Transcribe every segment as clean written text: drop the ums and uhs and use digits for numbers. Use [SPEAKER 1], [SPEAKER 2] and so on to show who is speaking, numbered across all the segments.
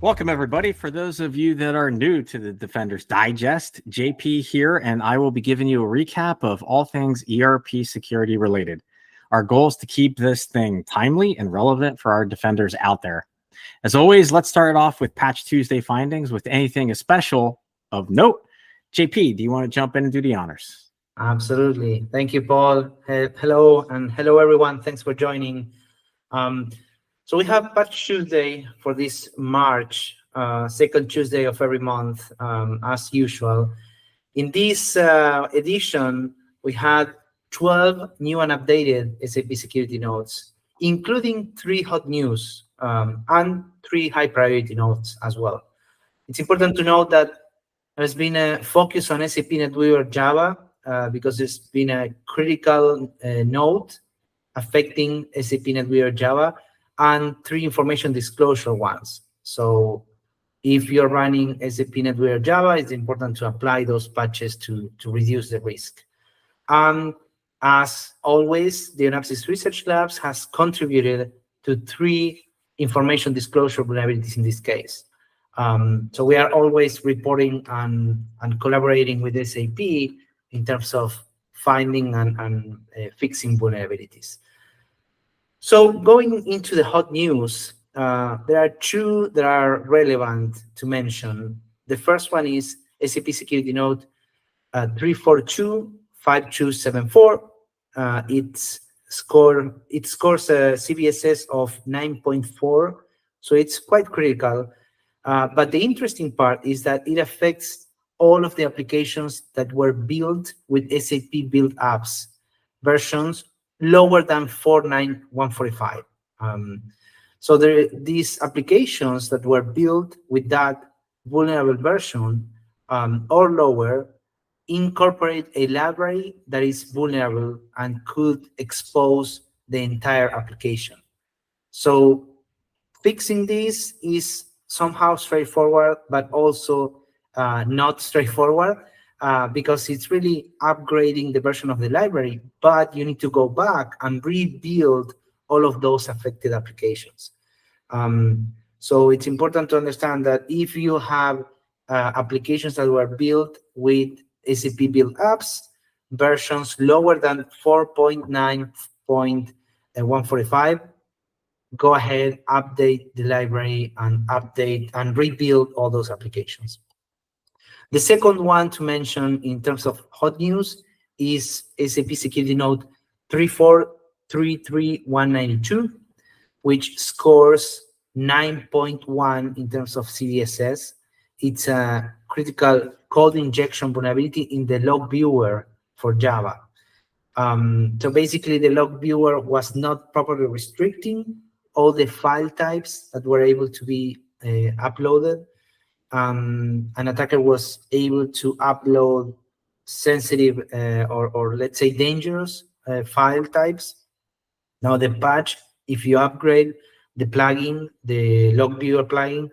[SPEAKER 1] Welcome, everybody. For those of you that are new to the Defenders Digest, JP here, and I will be giving you a recap of all things ERP security related. Our goal is to keep this thing timely and relevant for our defenders out there. As always, let's start off with Patch Tuesday findings with anything special of note. JP, do you want to jump in and do the honors?
[SPEAKER 2] Absolutely. Thank you, Paul. Hello, and hello, everyone. Thanks for joining. So we have Patch Tuesday for this March, second Tuesday of every month, as usual. In this edition, we had 12 new and updated SAP security notes, including 3 hot news and 3 high priority notes as well. It's important to note that there's been a focus on SAP NetWeaver Java because there's been a critical note affecting SAP NetWeaver Java and 3 information disclosure ones. So if you're running SAP NetWeaver Java, it's important to apply those patches to reduce the risk. As always, the Onapsis Research Labs has contributed to 3 information disclosure vulnerabilities in this case. So we are always reporting and collaborating with SAP in terms of finding and fixing vulnerabilities. So going into the hot news, there are 2 that are relevant to mention. The first one is SAP Security Note 3425274. It scores a CVSS of 9.4, so it's quite critical. But the interesting part is that it affects all of the applications that were built with SAP build apps versions lower than 49145. So these applications that were built with that vulnerable version or lower incorporate a library that is vulnerable and could expose the entire application. So fixing this is somehow straightforward, but also not straightforward because it's really upgrading the version of the library, but you need to go back and rebuild all of those affected applications. So it's important to understand that if you have applications that were built with SAP build apps, versions lower than 4.9.145, go ahead, update the library and update and rebuild all those applications. The second one to mention in terms of hot news is SAP Security Note 3433192, which scores 9.1 in terms of CVSS. It's a critical code injection vulnerability in the log viewer for Java. So basically, the log viewer was not properly restricting all the file types that were able to be uploaded. An attacker was able to upload sensitive or let's say dangerous file types. Now the patch, if you upgrade the plugin, the log viewer plugin,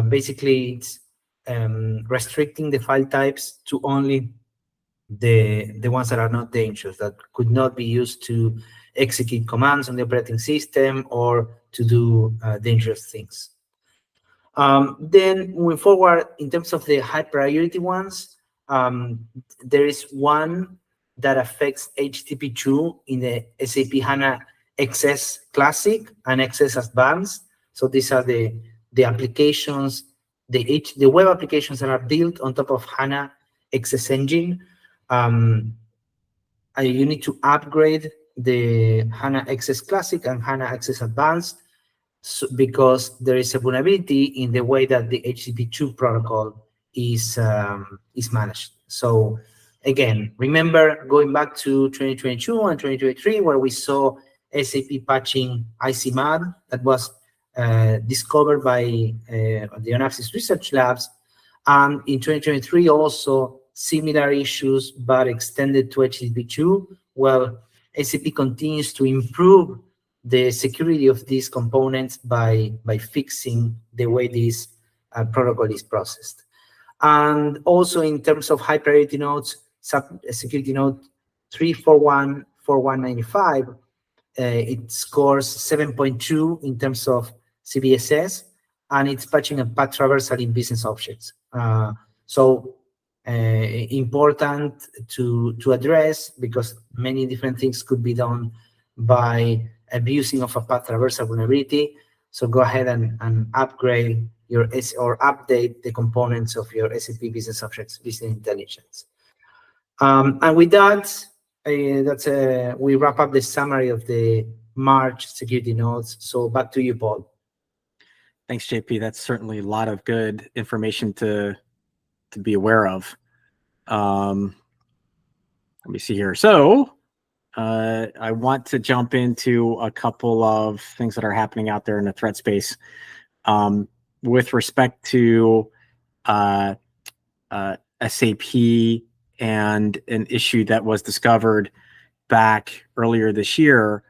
[SPEAKER 2] basically it's restricting the file types to only the ones that are not dangerous, that could not be used to execute commands on the operating system or to do dangerous things. Then moving forward, in terms of the high priority ones, there is one that affects HTTP2 in the SAP HANA XS Classic and XS Advanced. So these are the applications, the web applications that are built on top of HANA XS Engine. You need to upgrade the HANA XS Classic and HANA XS Advanced because there is a vulnerability in the way that the HTTP2 protocol is managed. So again, remember going back to 2022 and 2023, where we saw SAP patching ICMAD that was discovered by the Onapsis Research Labs. And in 2023, also similar issues, but extended to HTTP2. Well, SAP continues to improve the security of these components by fixing the way this protocol is processed. And also in terms of high priority nodes, security node 3414195, it scores 7.2 in terms of CVSS and it's patching a path traversal in business objects. So important to address, because many different things could be done by abusing of a path traversal vulnerability. So go ahead and upgrade your or update the components of your SAP business objects business intelligence. And with that, we wrap up the summary of the March security notes. So back to you, Paul.
[SPEAKER 1] Thanks, JP. That's certainly a lot of good information to be aware of. Let me see here. So I want to jump into a couple of things that are happening out there in the threat space with respect to SAP and an issue that was discovered back earlier this year.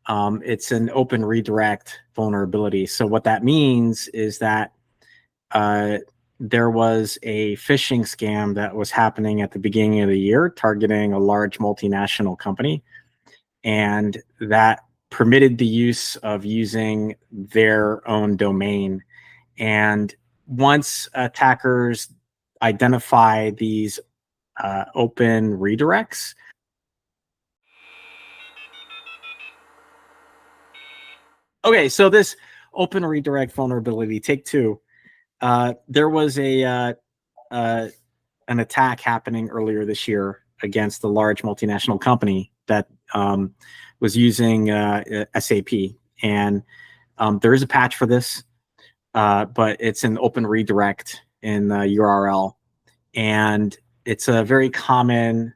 [SPEAKER 1] It's an open redirect vulnerability. So what that means is that there was a phishing scam that was happening at the beginning of the year targeting a large multinational company, and that permitted the use of using their own domain. And once attackers identify these open redirects, okay, so this open redirect vulnerability, take two. There was an attack happening earlier this year against a large multinational company that was using SAP, and there is a patch for this, but it's an open redirect in the URL, and it's a very common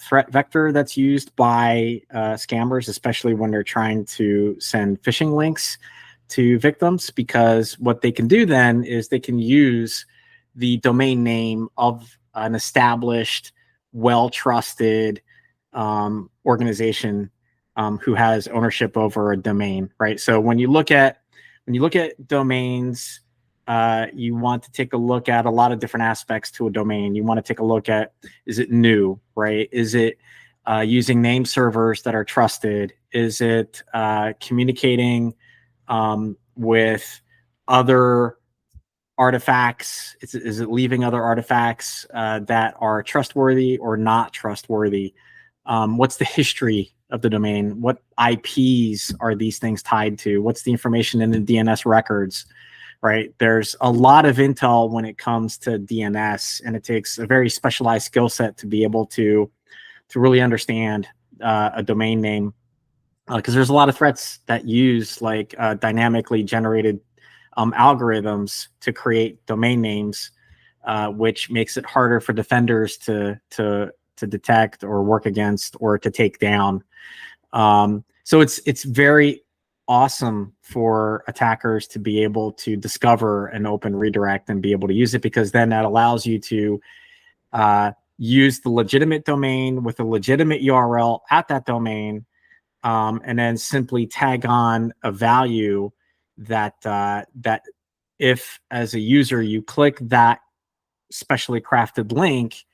[SPEAKER 1] threat vector that's used by scammers, especially when they're trying to send phishing links to victims, because what they can do then is they can use the domain name of an established, well-trusted organization who has ownership over a domain, right? So when you look at domains, you want to take a look at a lot of different aspects to a domain. You want to take a look at, is it new, right? Is it using name servers that are trusted? Is it communicating with other artifacts? Is it leaving other artifacts that are trustworthy or not trustworthy? What's the history of the domain? What IPs are these things tied to? What's the information in the DNS records, right? There's a lot of intel when it comes to DNS, and it takes a very specialized skill set to be able to really understand a domain name, because there's a lot of threats that use like dynamically generated algorithms to create domain names, which makes it harder for defenders to detect or work against or to take down. So it's very awesome for attackers to be able to discover an open redirect and be able to use it, because then that allows you to use the legitimate domain with a legitimate URL at that domain, and then simply tag on a value that that if as a user you click that specially crafted link,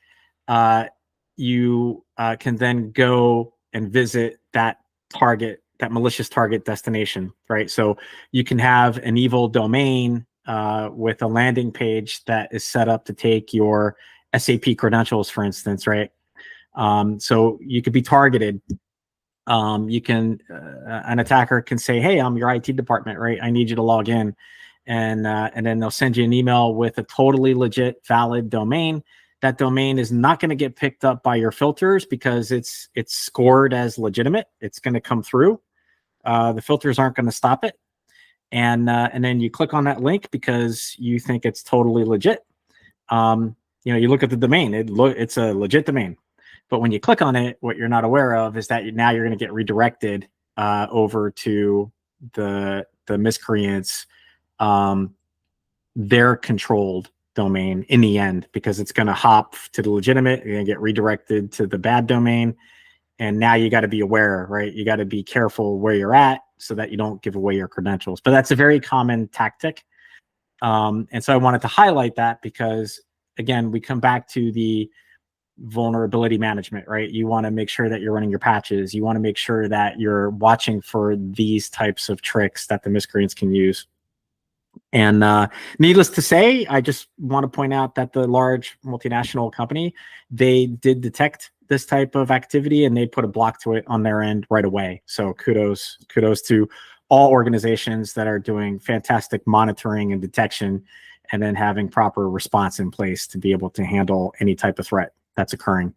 [SPEAKER 1] you can then go and visit that target, that malicious target destination, right? So you can have an evil domain with a landing page that is set up to take your SAP credentials, for instance, right? So you could be targeted. You can, an attacker can say, "Hey, I'm your IT department, right? I need you to log in," and then they'll send you an email with a totally legit, valid domain. That domain is not going to get picked up by your filters because it's scored as legitimate. It's going to come through. The filters aren't going to stop it, and then you click on that link because you think it's totally legit. You look at the domain; it's a legit domain. But when you click on it, what you're not aware of is that now you're going to get redirected over to the miscreants, their controlled domain in the end, because it's going to hop to the legitimate. You're going to get redirected to the bad domain. And now you got to be aware, right? You got to be careful where you're at so that you don't give away your credentials. But that's a very common tactic. And so I wanted to highlight that because, again, we come back to the vulnerability management, right? You want to make sure that you're running your patches. You want to make sure that you're watching for these types of tricks that the miscreants can use. And needless to say, I just want to point out that the large multinational company, they did detect this type of activity and they put a block to it on their end right away. So kudos to all organizations that are doing fantastic monitoring and detection, and then having proper response in place to be able to handle any type of threat that's occurring.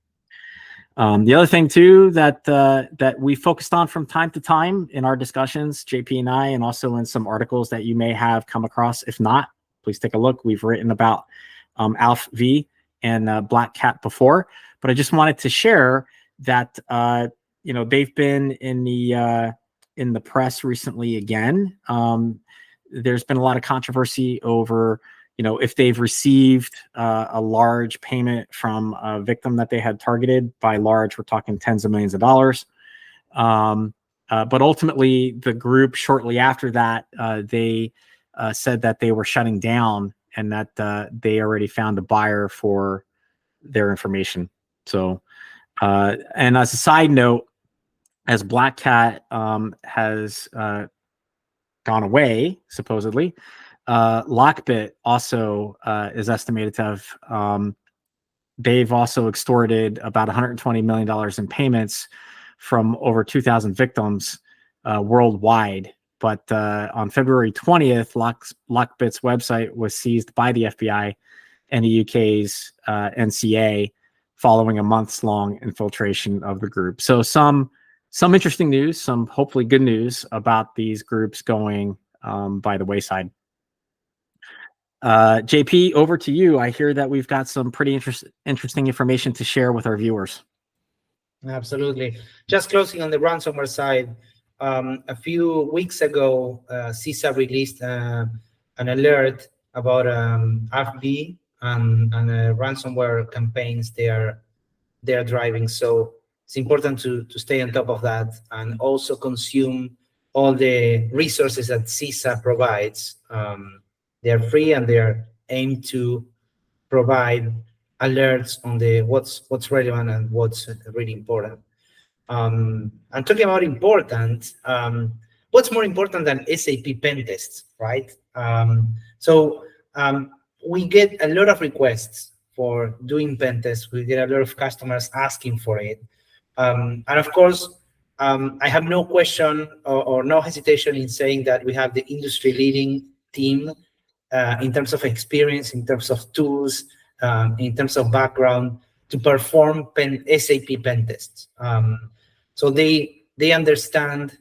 [SPEAKER 1] The other thing too that we focused on from time to time in our discussions, JP and I, and also in some articles that you may have come across. If not, please take a look. We've written about APLHV and Black Cat before, but I just wanted to share that they've been in the press recently again. There's been a lot of controversy over if they've received a large payment from a victim that they had targeted. By large, we're talking tens of millions of dollars. But ultimately, the group shortly after that, they said that they were shutting down and that they already found a buyer for their information. So, and as a side note, as Black Cat has gone away, supposedly, LockBit also is estimated to have, they've also extorted about $120 million in payments from over 2,000 victims worldwide. But on February 20th, LockBit's website was seized by the FBI and the UK's NCA following a months-long infiltration of the group. So some interesting news, some hopefully good news about these groups going by the wayside. JP, over to you. I hear that we've got some pretty interesting information to share with our viewers.
[SPEAKER 2] Absolutely. Just closing on the ransomware side, a few weeks ago, CISA released an alert about APLHV and ransomware campaigns they are driving. So it's important to stay on top of that and also consume all the resources that CISA provides. They're free and they're aimed to provide alerts on what's relevant and what's really important. And talking about important, what's more important than SAP pen tests, right? We get a lot of requests for doing pen tests. We get a lot of customers asking for it. And of course, I have no question or no hesitation in saying that we have the industry-leading team in terms of experience, in terms of tools, in terms of background to perform SAP pen tests. So they understand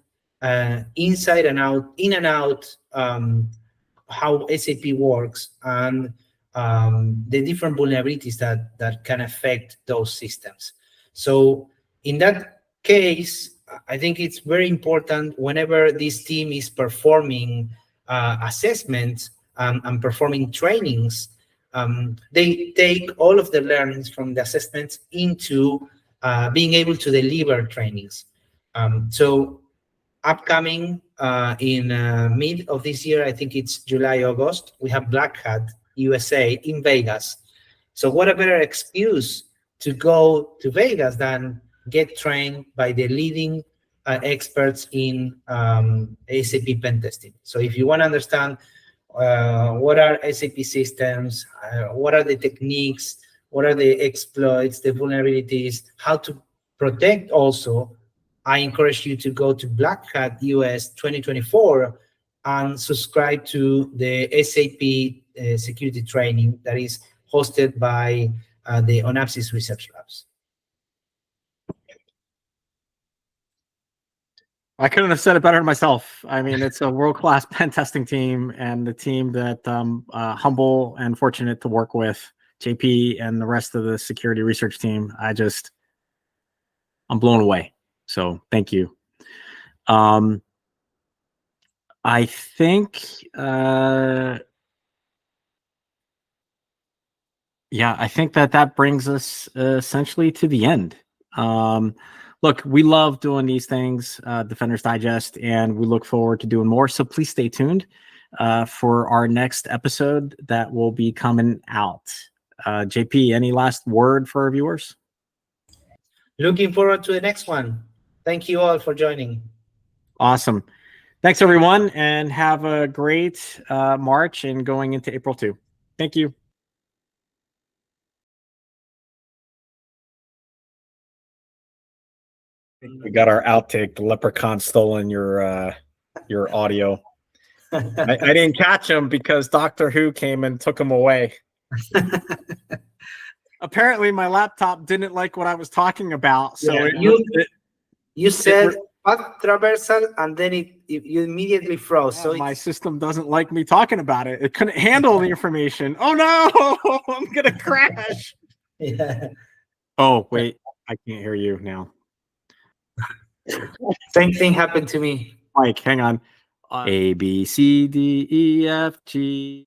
[SPEAKER 2] inside and out, in and out, how SAP works and the different vulnerabilities that can affect those systems. So in that case, I think it's very important whenever this team is performing assessments and performing trainings, they take all of the learnings from the assessments into being able to deliver trainings. So upcoming in mid of this year, I think it's July, August, we have Black Hat USA in Vegas. So what a better excuse to go to Vegas than get trained by the leading experts in SAP pen testing. So if you want to understand what are SAP systems, what are the techniques, what are the exploits, the vulnerabilities, how to protect also, I encourage you to go to Black Hat US 2024 and subscribe to the SAP security training that is hosted by the Onapsis Research Labs.
[SPEAKER 1] I couldn't have said it better myself. I mean, it's a world-class pen testing team and the team that humble and fortunate to work with, JP and the rest of the security research team. I'm blown away. So thank you. I think, I think that brings us essentially to the end. Look, we love doing these things, Defenders Digest, and we look forward to doing more. So please stay tuned for our next episode that will be coming out. JP, any last word for our viewers?
[SPEAKER 2] Looking forward to the next one. Thank you all for joining.
[SPEAKER 1] Awesome. Thanks, everyone, and have a great March and going into April too. Thank you. We got our outtake. The leprechaun stolen your audio. I didn't catch him because Doctor Who came and took him away. Apparently, my laptop didn't like what I was talking about. So
[SPEAKER 2] you said path traversal, and then you immediately froze.
[SPEAKER 1] Yeah,
[SPEAKER 2] so
[SPEAKER 1] my system doesn't like me talking about it. It couldn't handle the information. Oh no, I'm gonna crash.
[SPEAKER 2] Yeah.
[SPEAKER 1] Oh wait, I can't hear you now.
[SPEAKER 2] Same thing happened to me.
[SPEAKER 1] Mike, hang on. A B C D E F G.